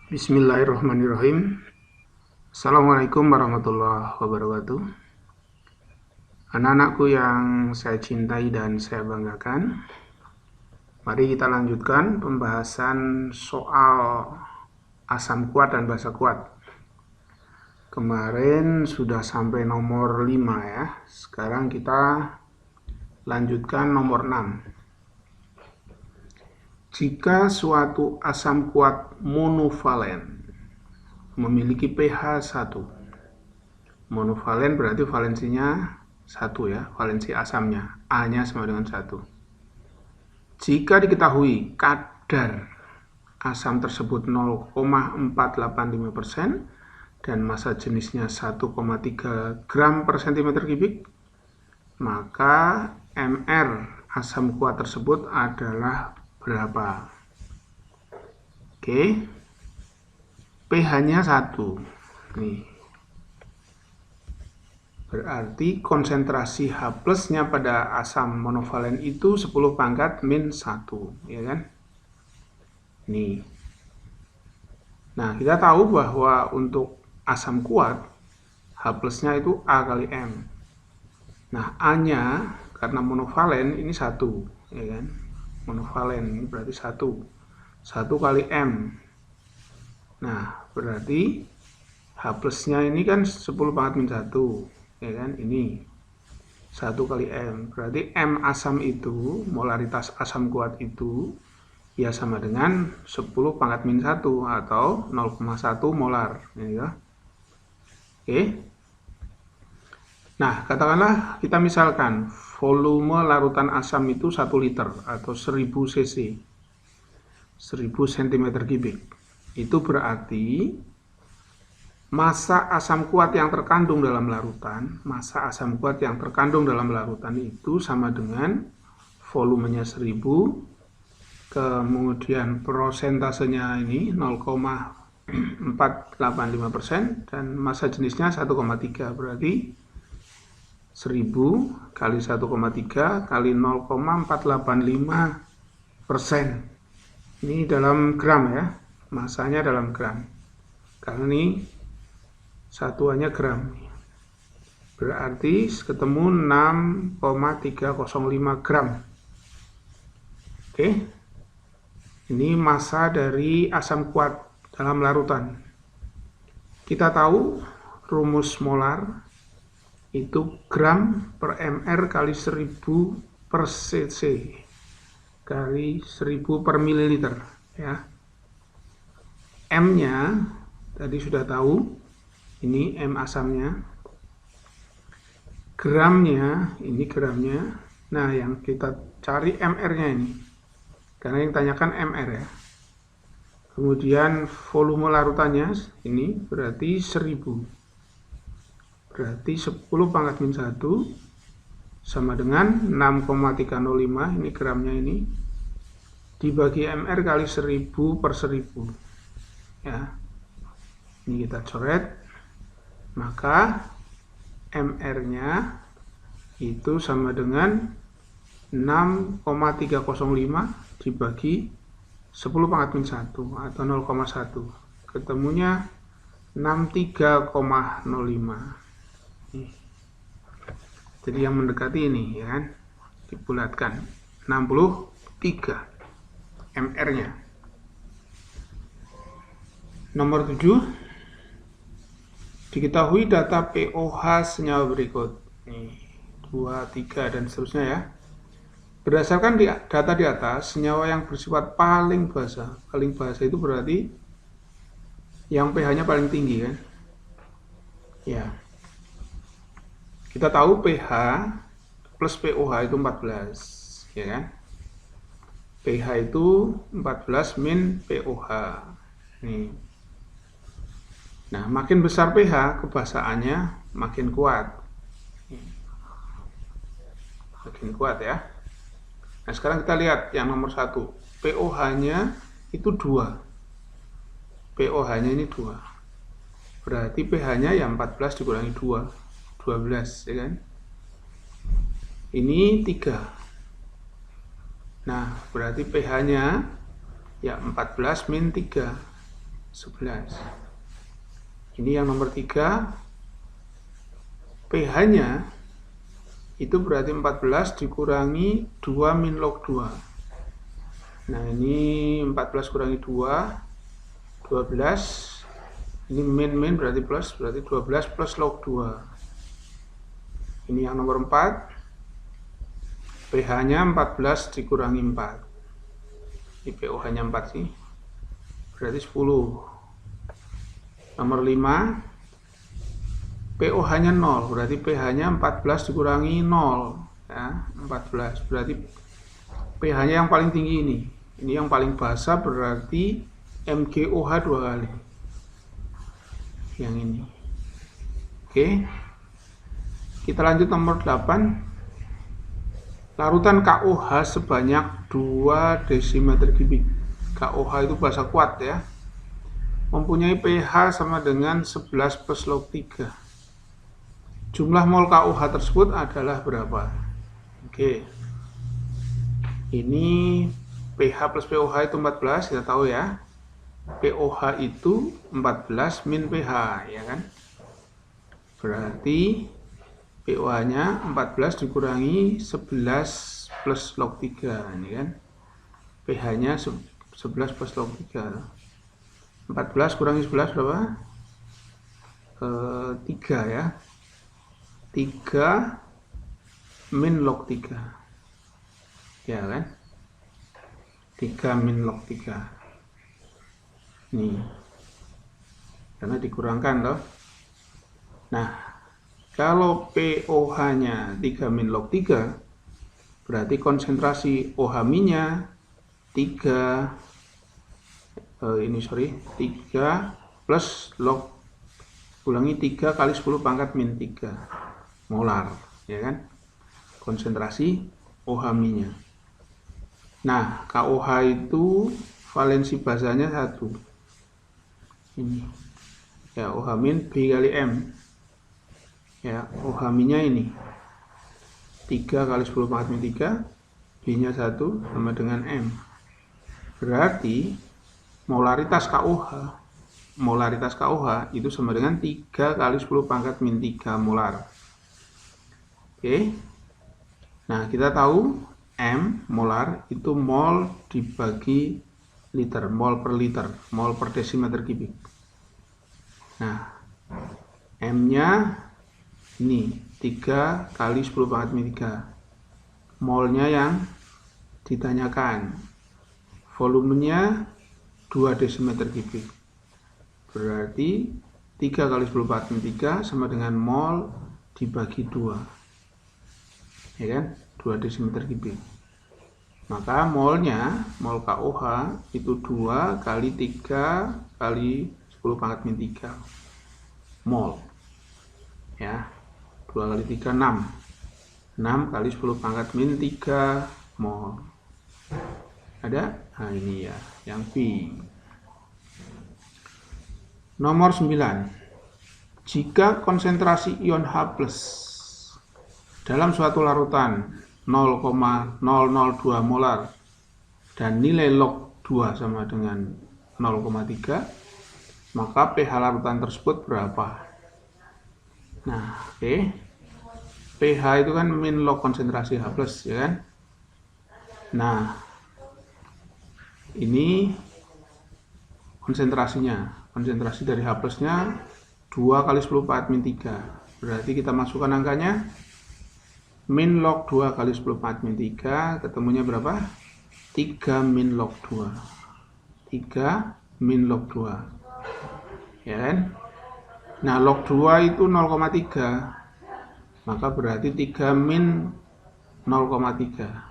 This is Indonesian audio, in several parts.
Bismillahirrahmanirrahim. Assalamualaikum warahmatullahi wabarakatuh. Anak-anakku yang saya cintai dan saya banggakan, mari kita lanjutkan pembahasan soal asam kuat dan basa kuat. Kemarin sudah sampai nomor 5 ya. Sekarang kita lanjutkan nomor 6. Jika suatu asam kuat monovalen memiliki pH 1. Monovalen berarti valensinya 1 ya, valensi asamnya, A-nya sama dengan 1. Jika diketahui kadar asam tersebut 0,485% dan massa jenisnya 1,3 gram per cm kubik, maka MR asam kuat tersebut adalah berapa? Oke. pH-nya 1. Nih. Berarti konsentrasi H plusnya pada asam monovalen itu 10 pangkat min 1, ya kan? Nih. Nah, kita tahu bahwa untuk asam kuat H plusnya itu A kali M. Nah, A-nya karena monovalen ini 1, ya kan? Monovalen ini berarti 1 kali M. Nah, berarti H plusnya ini kan 10 pangkat min 1, ya kan? Ini 1 kali M. Berarti M asam itu, molaritas asam kuat itu ya sama dengan 10 pangkat min 1 atau 0,1 molar, ya. Oke. Nah, katakanlah kita misalkan volume larutan asam itu 1 liter atau 1000 cc, 1000 cm kubik. Itu berarti massa asam kuat yang terkandung dalam larutan, itu sama dengan volumenya 1000, kemudian prosentasenya ini 0,485% dan massa jenisnya 1,3, berarti 1000 kali 1,3 kali 0,485%. Ini dalam gram ya, masanya dalam gram. Karena ini satuannya gram. Berarti ketemu 6,305 gram. Oke. Ini massa dari asam kuat dalam larutan. Kita tahu rumus molar itu gram per mr kali 1000 per cc kali 1000 per mililiter ya. M-nya tadi sudah tahu, ini M asamnya. Gramnya, ini gramnya. Nah, yang kita cari MR-nya ini. Karena yang tanyakan MR ya. Kemudian volume larutannya ini berarti 1000. Berarti 10 pangkat min 1 sama dengan 6,305, ini gramnya ini, dibagi MR kali 1000 per 1000. Ya. Ini kita coret. Maka MR-nya itu sama dengan 6,305 dibagi 10 pangkat min 1 atau 0,1. Ketemunya 63,05. Jadi yang mendekati ini ya kan, dibulatkan 63 MR-nya. Nomor 7, diketahui data pOH senyawa berikut. Nih, 2, 3 dan seterusnya ya. Berdasarkan data di atas, senyawa yang bersifat paling basa itu berarti yang pH-nya paling tinggi kan? Ya. Kita tahu pH plus pOH itu 14, ya kan? pH itu 14 min pOH. Nih. Nah, makin besar pH, kebasaannya makin kuat. Makin kuat ya. Nah, sekarang kita lihat yang nomor 1. pOH-nya itu 2. pOH-nya ini 2. Berarti pH-nya ya 14 dikurangi 2. 12, ya kan? Ini 3. Nah, berarti pH-nya ya 14 min 3. 11. Ini yang nomor 3, pH-nya itu berarti 14 dikurangi 2 min log 2. Nah, ini 14 kurangi 2, 12. Ini min berarti plus, berarti 12 plus log 2. Ini yang nomor 4, pH-nya 14 dikurangi 4. Ini pOH-nya 4 sih, berarti 10. Nomor 5, pOH-nya 0, berarti pH-nya 14 dikurangi 0, ya, 14, berarti pH-nya yang paling tinggi ini. Ini yang paling basa, berarti MgOH 2 kali. Yang ini. Oke. Kita lanjut nomor 8. Larutan KOH sebanyak 2 desimeter kubik. KOH itu bahasa kuat ya. Mempunyai pH sama dengan 11 plus log 3. Jumlah mol KOH tersebut adalah berapa? Oke. Ini pH plus pOH itu 14, kita tahu ya. pOH itu 14 min pH, ya kan? Berarti pOH-nya 14 dikurangi 11 plus log 3, ini kan? pH-nya 11 plus log 3. 14 kurangi 11 berapa? 3 ya. 3 min log 3. Ya kan? 3 min log 3. Nih. Karena dikurangkan loh. Nah, kalau pOH-nya 3 min log 3, berarti konsentrasi OH-nya 3 plus log, ulangi 3 kali 10 pangkat min 3 molar, ya kan? Konsentrasi OH-nya. Nah, KOH itu valensi basanya 1. Ini. Ya, OH- B kali M. Ya, OH-nya ini 3 kali 10 pangkat min 3, B-nya 1 sama dengan M. Berarti molaritas KOH itu sama dengan 3 kali 10 pangkat min 3 molar. Oke. Nah, kita tahu M molar itu mol dibagi liter, mol per liter, mol per desimeter kubik. Nah, M-nya ini 3 kali 10 pangkat min 3. Molnya yang ditanyakan. Volumenya 2 desimeter kubik. Berarti 3 kali 10 pangkat min 3 sama dengan mol dibagi 2. Ya kan? 2 desimeter kubik. Maka molnya, mol KOH itu 2 kali 3 kali 10 pangkat min 3 mol. Ya. 2 kali 3 6. 6 kali 10 pangkat min 3 mol. Ada? Nah, ini ya, yang B. Nomor 9. Jika konsentrasi ion H+ dalam suatu larutan 0,002 molar dan nilai log 2 sama dengan 0,3, maka pH larutan tersebut berapa? Nah, oke. pH itu kan min log konsentrasi H+, ya kan? Nah, ini konsentrasinya. Konsentrasi dari H+-nya 2 kali 10 pangkat min 3. Berarti kita masukkan angkanya min log 2 kali 10 pangkat min 3, ketemunya berapa? 3 min log 2. 3 min log 2. Ya kan? Nah, log 2 itu 0,3. Maka berarti 3 min 0,3.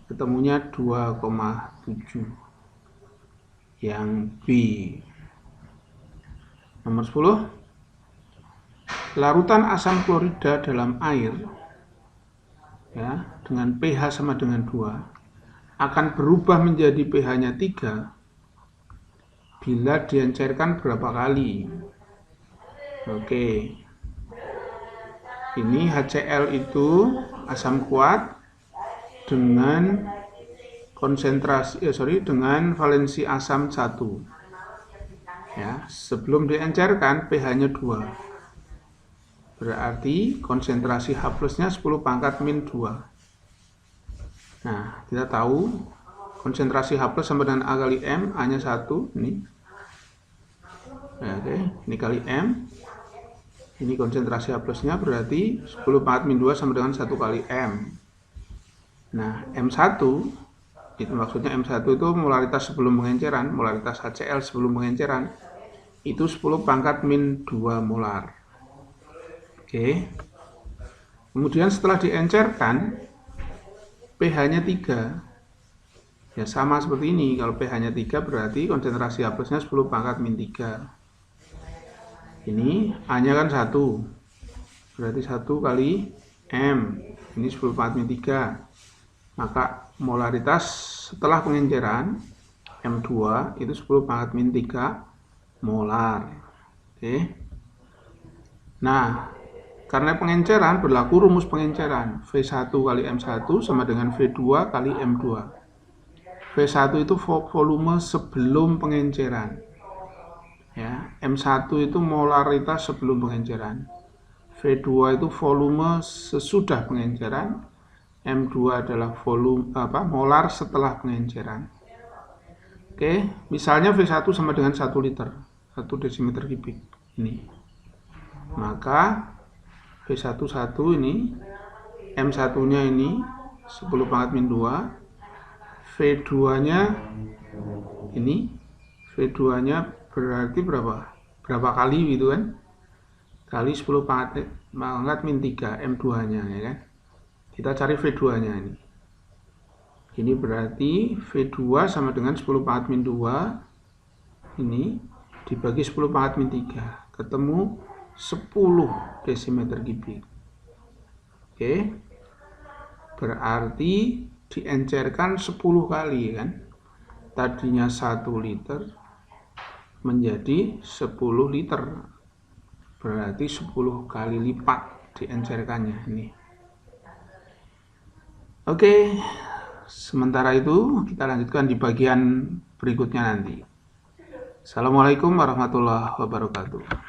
Ketemunya 2,7. Yang B. Nomor 10. Larutan asam klorida dalam air ya, dengan pH sama dengan 2 akan berubah menjadi pH-nya 3 bila diencerkan berapa kali. Oke. Ini HCl itu asam kuat dengan valensi asam 1. Ya, sebelum diencerkan pH-nya 2. Berarti konsentrasi H plusnya 10 pangkat min 2. Nah, kita tahu konsentrasi H plus sama dengan A kali M, A-nya 1, ini. Ya, oke, ini kali M. Ini konsentrasi H plusnya berarti 10 pangkat min 2 sama dengan 1 kali M. Nah, M1, itu maksudnya M1 itu molaritas sebelum pengenceran, molaritas HCl sebelum pengenceran, itu 10 pangkat min 2 molar. Oke. Kemudian setelah diencerkan, pH-nya 3. Ya sama seperti ini, kalau pH-nya 3 berarti konsentrasi H plusnya 10 pangkat min 3. Ini A-nya kan 1, berarti 1 kali M, ini 10 pangkat min 3. Maka molaritas setelah pengenceran M2 itu 10 pangkat min 3 molar. Oke. Nah, karena pengenceran berlaku rumus pengenceran, V1 kali M1 sama dengan V2 kali M2. V1 itu volume sebelum pengenceran. Ya, M1 itu molaritas sebelum pengenceran. V2 itu volume sesudah pengenceran. M2 adalah volume molar setelah pengenceran. Oke, misalnya V1 sama dengan 1 liter, 1 desimeter kubik ini. Maka V11 ini, M1-nya ini 10 pangkat min 2, V2-nya ini, V2-nya berarti berapa kali gitu kan, kali 10 pangkat min 3 M2-nya, ya kan. Kita cari V2-nya ini. Ini berarti V2 sama dengan 10 pangkat min 2 ini dibagi 10 pangkat min 3, ketemu 10 desimeter kubik. Oke. Berarti diencerkan 10 kali kan. Tadinya 1 liter menjadi 10 liter. Berarti 10 kali lipat diencerkannya ini. Oke. Sementara itu kita lanjutkan di bagian berikutnya nanti. Assalamualaikum warahmatullahi wabarakatuh.